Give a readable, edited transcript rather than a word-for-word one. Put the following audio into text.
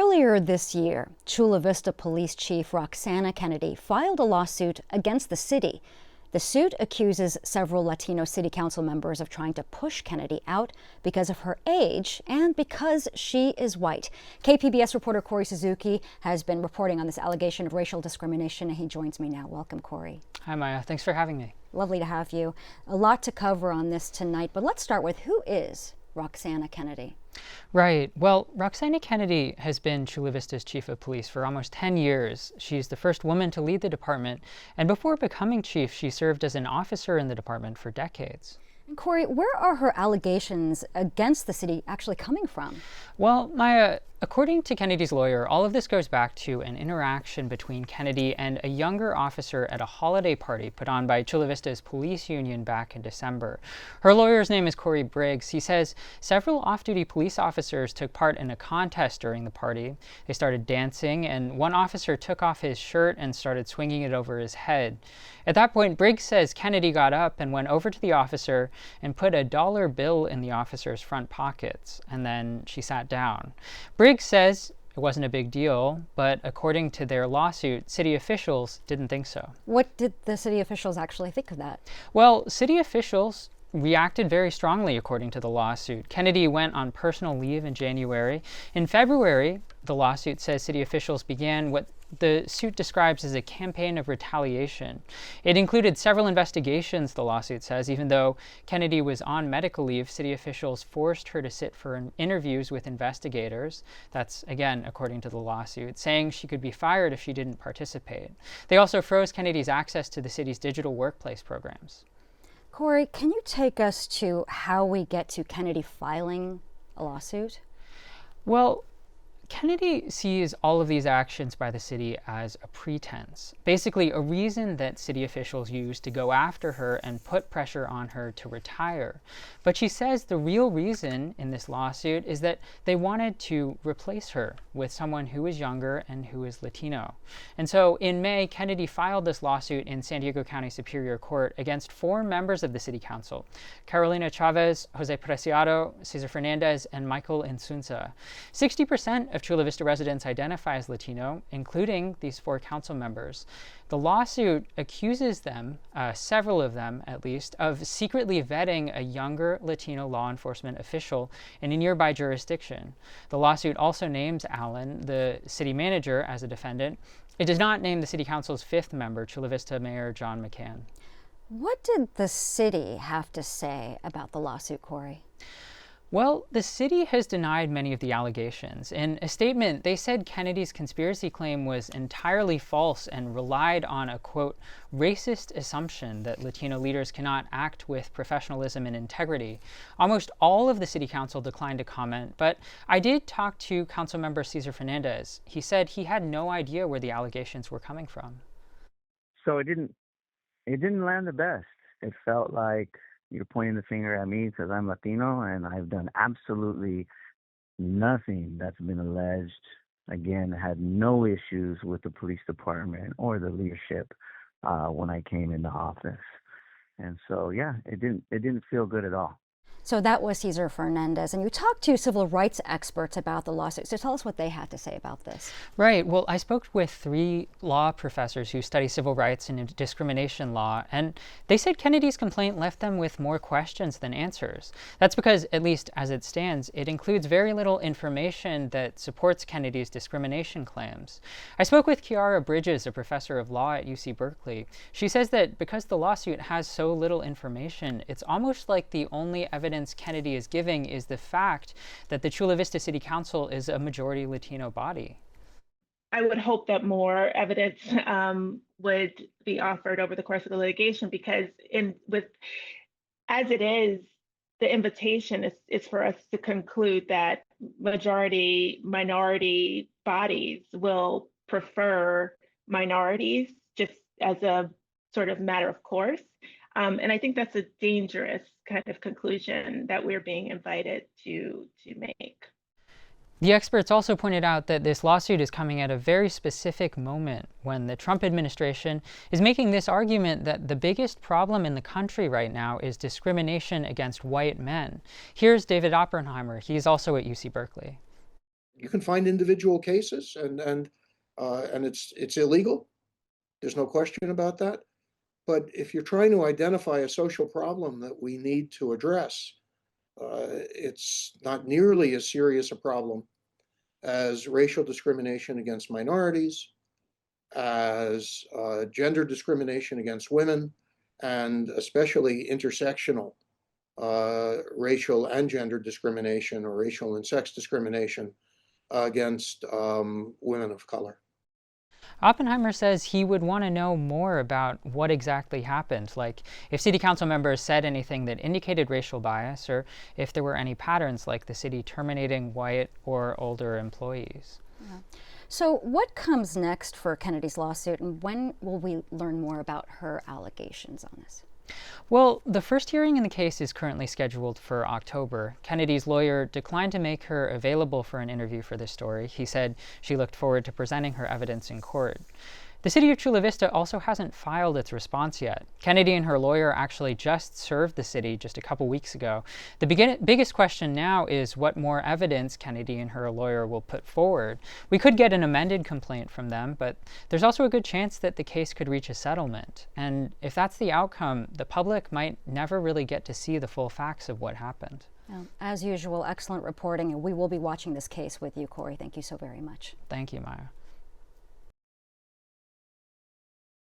Earlier this year, Chula Vista Police Chief Roxana Kennedy filed a lawsuit against the city. The suit accuses several Latino city council members of trying to push Kennedy out because of her age and because she is white. KPBS reporter Kori Suzuki has been reporting on this allegation of racial discrimination, and he joins me now. Welcome, Kori. Hi, Maya. Thanks for having me. Lovely to have you. A lot to cover on this tonight, but let's start with who is Roxana Kennedy? Right. Well, Roxana Kennedy has been Chula Vista's chief of police for almost 10 years. She's the first woman to lead the department, and before becoming chief, she served as an officer in the department for decades. And Kori, where are her allegations against the city actually coming from? Well, Maya, according to Kennedy's lawyer, all of this goes back to an interaction between Kennedy and a younger officer at a holiday party put on by Chula Vista's police union back in December. Her lawyer's name is Kori Briggs. He says several off-duty police officers took part in a contest during the party. They started dancing, and one officer took off his shirt and started swinging it over his head. At that point, Briggs says Kennedy got up and went over to the officer and put a dollar bill in the officer's front pockets, and then she sat down. Briggs says it wasn't a big deal, but according to their lawsuit, city officials didn't think so. What did the city officials actually think of that? Well, city officials reacted very strongly, according to the lawsuit. Kennedy went on personal leave in January. In February, the lawsuit says city officials began what the suit describes as a campaign of retaliation. It included several investigations, the lawsuit says. Even though Kennedy was on medical leave, city officials forced her to sit for interviews with investigators. That's, again, according to the lawsuit, saying she could be fired if she didn't participate. They also froze Kennedy's access to the city's digital workplace programs. Kori, can you take us to how we get to Kennedy filing a lawsuit? Well, Kennedy sees all of these actions by the city as a pretense, basically a reason that city officials use to go after her and put pressure on her to retire. But she says the real reason in this lawsuit is that they wanted to replace her with someone who is younger and who is Latino. And so in May, Kennedy filed this lawsuit in San Diego County Superior Court against 4 members of the city council: Carolina Chavez, Jose Preciado, Cesar Fernandez, and Michael Insunza. 60% of Chula Vista residents identify as Latino, including these 4 council members. The lawsuit accuses them, several of them at least, of secretly vetting a younger Latino law enforcement official in a nearby jurisdiction. The lawsuit also names Allen, the city manager, as a defendant. It does not name the city council's 5th member, Chula Vista Mayor John McCann. What did the city have to say about the lawsuit, Kori? Well, the city has denied many of the allegations. In a statement, they said Kennedy's conspiracy claim was entirely false and relied on a, quote, racist assumption that Latino leaders cannot act with professionalism and integrity. Almost all of the city council declined to comment, but I did talk to councilmember Cesar Fernandez. He said he had no idea where the allegations were coming from. So it didn't land the best. It felt like you're pointing the finger at me because I'm Latino and I've done absolutely nothing that's been alleged. Again, had no issues with the police department or the leadership when I came into office. And so, yeah, it didn't feel good at all. So that was Cesar Fernandez, and you talked to civil rights experts about the lawsuit. So tell us what they had to say about this. Right. Well, I spoke with 3 law professors who study civil rights and discrimination law, and they said Kennedy's complaint left them with more questions than answers. That's because, at least as it stands, it includes very little information that supports Kennedy's discrimination claims. I spoke with Kiara Bridges, a professor of law at UC Berkeley. She says that because the lawsuit has so little information, it's almost like the only evidence Kennedy is giving is the fact that the Chula Vista City Council is a majority Latino body. I would hope that more evidence would be offered over the course of the litigation, because as it is, the invitation is for us to conclude that majority minority bodies will prefer minorities just as a sort of matter of course. And I think that's a dangerous kind of conclusion that we're being invited to make. The experts also pointed out that this lawsuit is coming at a very specific moment when the Trump administration is making this argument that the biggest problem in the country right now is discrimination against white men. Here's David Oppenheimer. He's also at UC Berkeley. You can find individual cases, and it's illegal. There's no question about that. But if you're trying to identify a social problem that we need to address, it's not nearly as serious a problem as racial discrimination against minorities, as gender discrimination against women, and especially intersectional racial and gender discrimination, or racial and sex discrimination against women of color. Oppenheimer says he would want to know more about what exactly happened, like if city council members said anything that indicated racial bias, or if there were any patterns like the city terminating white or older employees. Yeah. So what comes next for Kennedy's lawsuit, and when will we learn more about her allegations on this? Well, the first hearing in the case is currently scheduled for October. Kennedy's lawyer declined to make her available for an interview for this story. He said she looked forward to presenting her evidence in court. The city of Chula Vista also hasn't filed its response yet. Kennedy and her lawyer actually just served the city just a couple weeks ago. The biggest question now is what more evidence Kennedy and her lawyer will put forward. We could get an amended complaint from them, but there's also a good chance that the case could reach a settlement. And if that's the outcome, the public might never really get to see the full facts of what happened. As usual, excellent reporting, and we will be watching this case with you, Kori. Thank you so very much. Thank you, Maya.